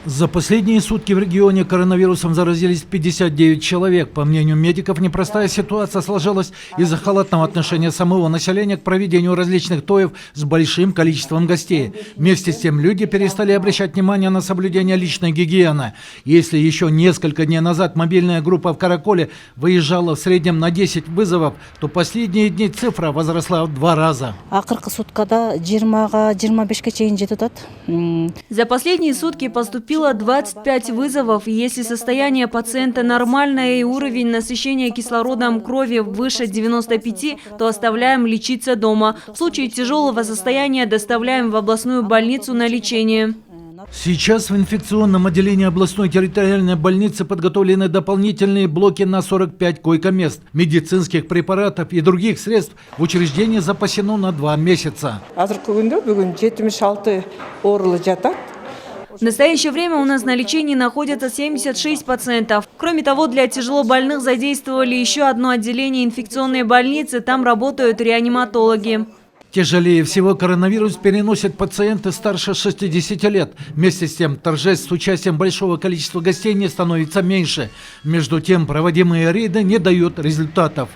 За последние сутки в регионе коронавирусом заразились 59 человек. По мнению медиков, непростая ситуация сложилась из-за халатного отношения самого населения к проведению различных тоев с большим количеством гостей. Вместе с тем люди перестали обращать внимание на соблюдение личной гигиены. Если еще несколько дней назад мобильная группа в Караколе выезжала в среднем на 10 вызовов, то последние дни цифра возросла в 2 раза. За последние сутки поступило 25 вызовов. Если состояние пациента нормальное и уровень насыщения кислородом крови выше 95, то оставляем лечиться дома. В случае тяжелого состояния доставляем в областную больницу на лечение. Сейчас в инфекционном отделении областной территориальной больницы подготовлены дополнительные блоки на 45 койко-мест. Медицинских препаратов и других средств в учреждении запасено на 2 месяца. В настоящее время у нас на лечении находятся 76 пациентов. Кроме того, для тяжелобольных задействовали еще одно отделение инфекционной больницы. Там работают реаниматологи. Тяжелее всего коронавирус переносят пациенты старше 60 лет. Вместе с тем, торжеств с участием большого количества гостей не становится меньше. Между тем, проводимые рейды не дают результатов.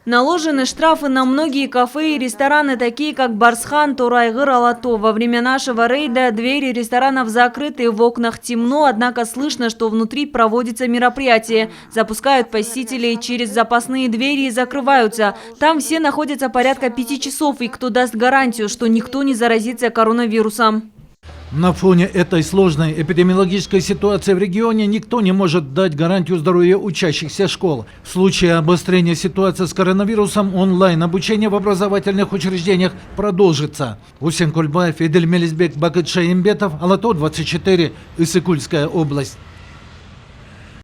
Наложены штрафы на многие кафе и рестораны, такие как Барсхан, Торайгыр, Алато. Во время нашего рейда двери ресторанов закрыты, в окнах темно, однако слышно, что внутри проводится мероприятие. Запускают посетителей через запасные двери и закрываются. Там все находятся порядка 5 часов, и кто даст гарантию, что никто не заразится коронавирусом. На фоне этой сложной эпидемиологической ситуации в регионе никто не может дать гарантию здоровья учащихся школ. В случае обострения ситуации с коронавирусом онлайн-обучение в образовательных учреждениях продолжится. Усен Кульбаев, Эдель Мелизбек, Бакыт Шаимбетов, Алато 24, Иссыкульская область.